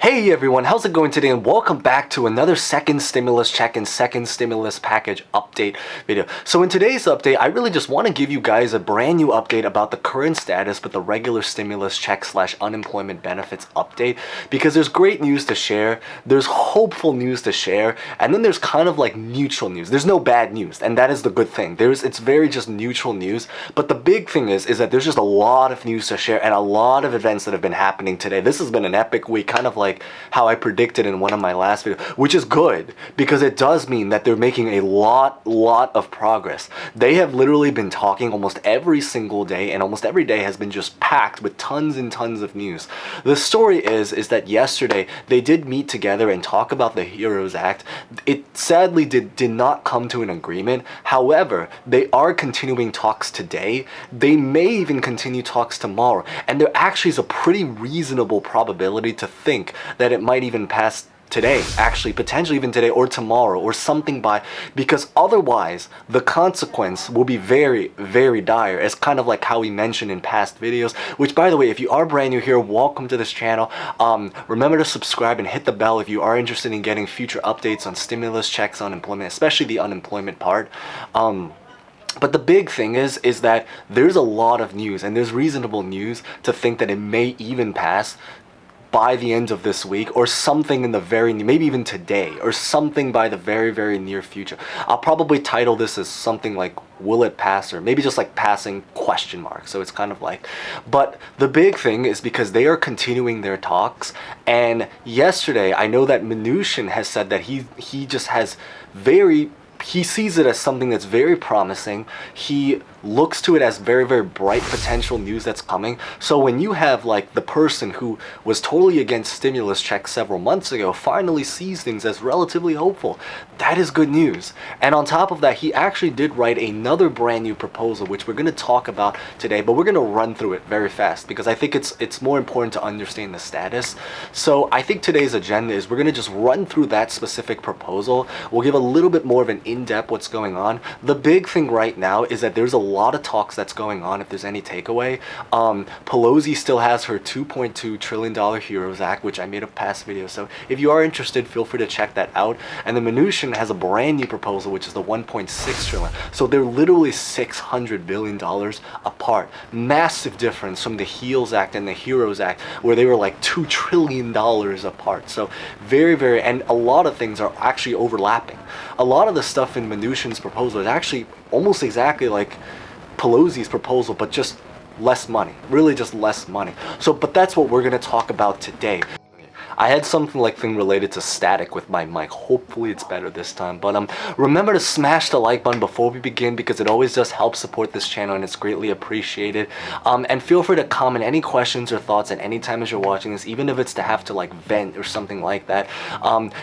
Hey everyone, how's it going today, and welcome back to another second stimulus check and second stimulus package update video. So in today's update, I really just want to give you guys a brand new update about the current status with the regular stimulus check / unemployment benefits update, because there's great news to share, there's hopeful news to share, and then there's kind of like neutral news. There's no bad news, and that is the good thing. It's very just neutral news, but the big thing is that there's just a lot of news to share and a lot of events that have been happening today. This has been an epic week, kind of like how I predicted in one of my last videos, which is good because it does mean that they're making a lot of progress. They have literally been talking almost every single day, and almost every day has been just packed with tons and tons of news. The story is that yesterday they did meet together and talk about the HEROES Act. It sadly did not come to an agreement. However, they are continuing talks today. They may even continue talks tomorrow, and there actually is a pretty reasonable probability to think that it might even pass today, actually, potentially even today or tomorrow or something because otherwise the consequence will be very dire, as kind of like how we mentioned in past videos, which, by the way, if you are brand new here, welcome to this channel. Remember to subscribe and hit the bell if you are interested in getting future updates on stimulus checks, unemployment, especially the unemployment part. But the big thing is that there's a lot of news, and there's reasonable news to think that it may even pass by the end of this week, or something in the maybe even today, or something by the very near future. I'll probably title this as something like, will it pass, or maybe just like passing ? So it's kind of like, but the big thing is because they are continuing their talks, and yesterday I know that Mnuchin has said that he just has he sees it as something that's very promising. He looks to it as very bright potential news that's coming. So when you have like the person who was totally against stimulus checks several months ago finally sees things as relatively hopeful, that is good news. And on top of that, he actually did write another brand new proposal, which we're going to talk about today, but we're going to run through it very fast because I think it's more important to understand the status. So I think today's agenda is we're going to just run through that specific proposal. We'll give a little bit more of an in-depth what's going on. The big thing right now is that there's a lot of talks that's going on. If there's any takeaway, Pelosi still has her $2.2 trillion HEROES Act, which I made a past video, so if you are interested, feel free to check that out. And then Mnuchin has a brand new proposal, which is the $1.6 trillion. So they're literally $600 billion apart. Massive difference from the HEALS Act and the HEROES Act, where they were like $2 trillion apart. So very, and a lot of things are actually overlapping. A lot of the stuff in Mnuchin's proposal is actually almost exactly like Pelosi's proposal, but just less money, really just less money. So, but that's what we're going to talk about today. I had something related to static with my mic. Hopefully it's better this time. But remember to smash the like button before we begin, because it always does help support this channel and it's greatly appreciated. And feel free to comment any questions or thoughts at any time as you're watching this, even if it's to have to like vent or something like that.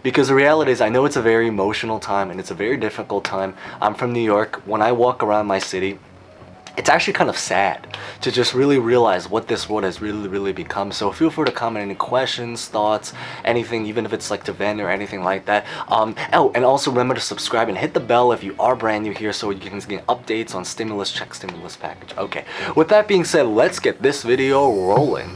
Because the reality is, I know it's a very emotional time and it's a very difficult time. I'm from New York. When I walk around my city, it's actually kind of sad to just really realize what this world has really become. So feel free to comment any questions, thoughts, anything, even if it's like to vent or anything like that. Oh, and also remember to subscribe and hit the bell if you are brand new here, so you can get updates on stimulus check, stimulus package. Okay, with that being said, let's get this video rolling.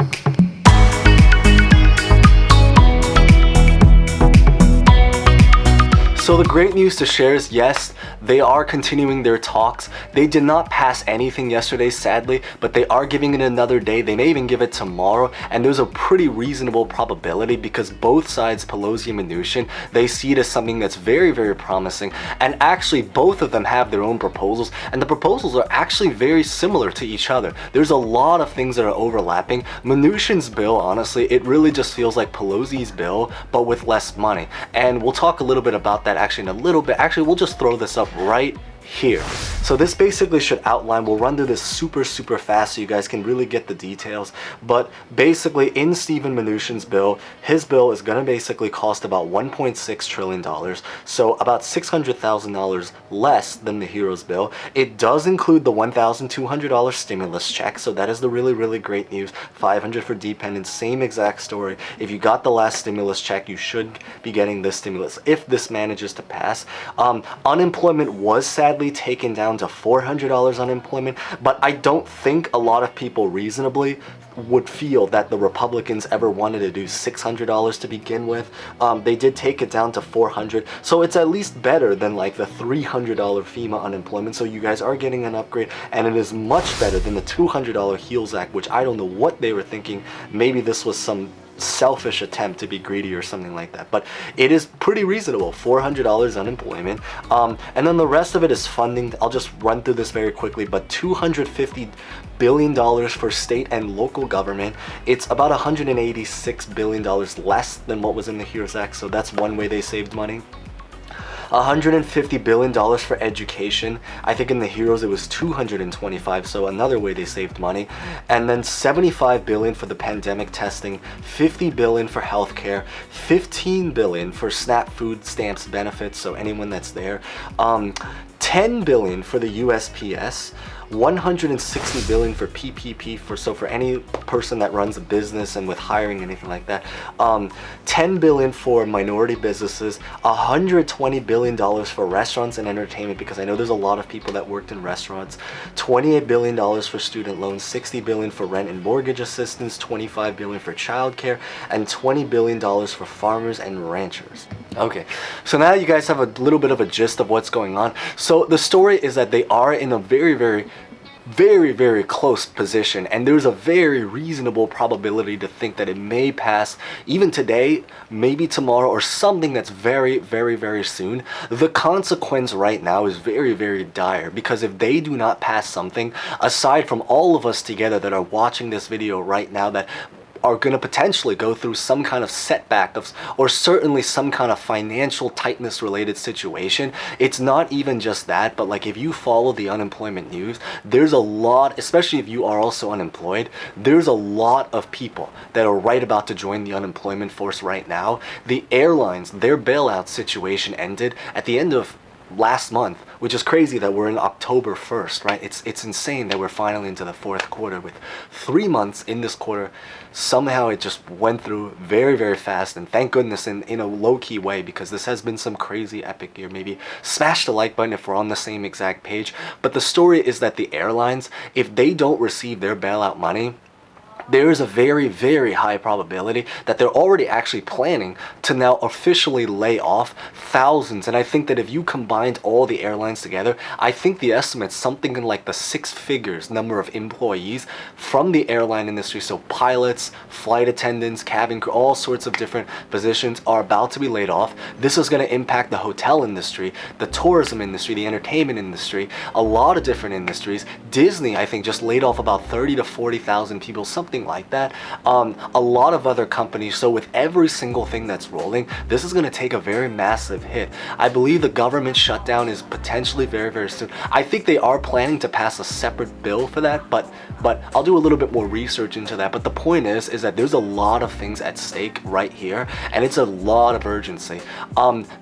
So the great news to share is, yes, they are continuing their talks. They did not pass anything yesterday, sadly, but they are giving it another day. They may even give it tomorrow, and there's a pretty reasonable probability because both sides, Pelosi and Mnuchin, they see it as something that's very promising. And actually, both of them have their own proposals, and the proposals are actually very similar to each other. There's a lot of things that are overlapping. Mnuchin's bill, honestly, it really just feels like Pelosi's bill, but with less money. And we'll talk a little bit about that actually in a little bit. Actually, we'll just throw this up right here. So this basically should outline, we'll run through this super fast so you guys can really get the details. But basically, in Steven Mnuchin's bill, his bill is going to basically cost about $1.6 trillion, so about $600,000 less than the HEROES bill. It does include the $1,200 stimulus check, so that is the really great news. $500 for dependents, same exact story. If you got the last stimulus check, you should be getting this stimulus if this manages to pass. Unemployment was sadly taken down to $400 unemployment, but I don't think a lot of people reasonably would feel that the Republicans ever wanted to do $600 to begin with. They did take it down to $400, so it's at least better than like the $300 FEMA unemployment. So you guys are getting an upgrade, and it is much better than the $200 HEALS Act, which I don't know what they were thinking. Maybe this was some selfish attempt to be greedy or something like that, but it is pretty reasonable. $400 unemployment, and then the rest of it is funding. I'll just run through this very quickly, but $250 billion for state and local government. It's about $186 billion less than what was in the HEALS Act, so that's one way they saved money. $150 billion for education. I think in the HEROES it was 225, so another way they saved money. And then $75 billion for the pandemic testing, $50 billion for healthcare, $15 billion for SNAP food stamps benefits, so anyone that's there, $10 billion for the USPS, $160 billion for PPP, for any person that runs a business and with hiring, anything like that. $10 billion for minority businesses, $120 billion for restaurants and entertainment, because I know there's a lot of people that worked in restaurants. $28 billion for student loans, $60 billion for rent and mortgage assistance, $25 billion for childcare, and $20 billion for farmers and ranchers. Okay, so now you guys have a little bit of a gist of what's going on. So the story is that they are in a very close position, and there's a very reasonable probability to think that it may pass even today, maybe tomorrow, or something that's very soon. The consequence right now is very dire, because if they do not pass something, aside from all of us together that are watching this video right now that are going to potentially go through some kind of setback or certainly some kind of financial tightness related situation. It's not even just that, but like if you follow the unemployment news, there's a lot, especially if you are also unemployed, there's a lot of people that are right about to join the unemployment force right now. The airlines, their bailout situation ended at the end of last month, which is crazy that we're in October 1st, right? It's insane that we're finally into the fourth quarter with 3 months in this quarter. Somehow it just went through very fast, and thank goodness in a low-key way, because this has been some crazy epic year. Maybe smash the like button if we're on the same exact page. But the story is that the airlines, if they don't receive their bailout money, there is a very high probability that they're already actually planning to now officially lay off thousands. And I think that if you combined all the airlines together, I think the estimate's something in like the 6 figures number of employees from the airline industry. So pilots, flight attendants, cabin crew, all sorts of different positions are about to be laid off. This is going to impact the hotel industry, the tourism industry, the entertainment industry, a lot of different industries. Disney, I think, just laid off about 30 to 40,000 people, something like that. A lot of other companies. So with every single thing that's rolling, this is going to take a very massive hit. I believe the government shutdown is potentially very soon. I think they are planning to pass a separate bill for that, but I'll do a little bit more research into that. But the point is that there's a lot of things at stake right here, and it's a lot of urgency.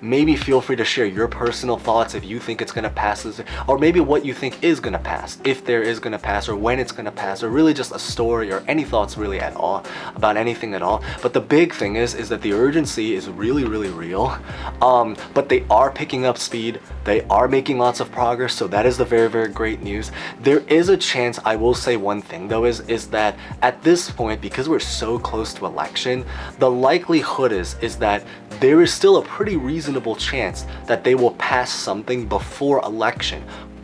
Maybe feel free to share your personal thoughts if you think it's going to pass this, or maybe what you think is going to pass, if there is going to pass, or when it's going to pass, or really just a story or any thoughts really at all about anything at all. But the big thing is that the urgency is really real. But they are picking up speed. They are making lots of progress, so that is the very great news. There is a chance, I will say one thing though, is that at this point, because we're so close to election, the likelihood is that there is still a pretty reasonable chance that they will pass something before election.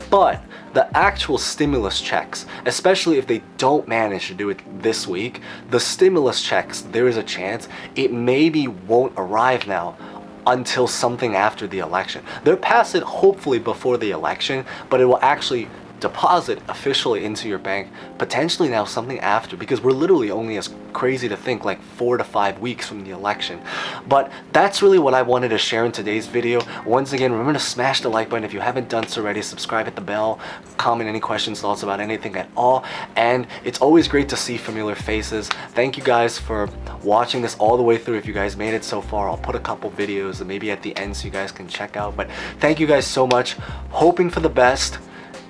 But the actual stimulus checks, especially if they don't manage to do it this week, the stimulus checks, there is a chance it maybe won't arrive now until something after the election. They'll pass it hopefully before the election, but it will actually deposit officially into your bank potentially now something after, because we're literally only, as crazy to think, like 4 to 5 weeks from the election. But that's really what I wanted to share in today's video. Once again, remember to smash the like button if you haven't done so already. Subscribe, hit the bell, comment any questions, thoughts about anything at all, and it's always great to see familiar faces. Thank you guys for watching this all the way through. If you guys made it so far, I'll put a couple videos maybe at the end so you guys can check out. But thank you guys so much. Hoping for the best.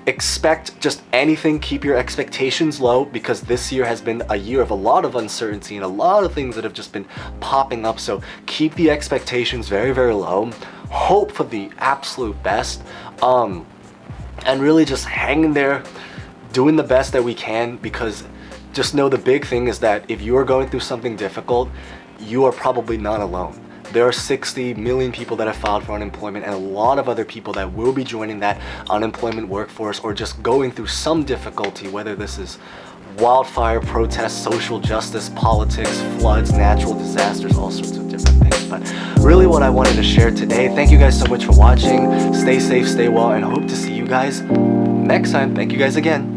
Expect just anything. Keep your expectations low, because this year has been a year of a lot of uncertainty and a lot of things that have just been popping up. So keep the expectations very low. Hope for the absolute best, and really just hang in there, doing the best that we can, because just know the big thing is that if you are going through something difficult, you are probably not alone. There are 60 million people that have filed for unemployment, and a lot of other people that will be joining that unemployment workforce or just going through some difficulty, whether this is wildfire protests, social justice, politics, floods, natural disasters, all sorts of different things. But really what I wanted to share today, thank you guys so much for watching. Stay safe, stay well, and I hope to see you guys next time. Thank you guys again.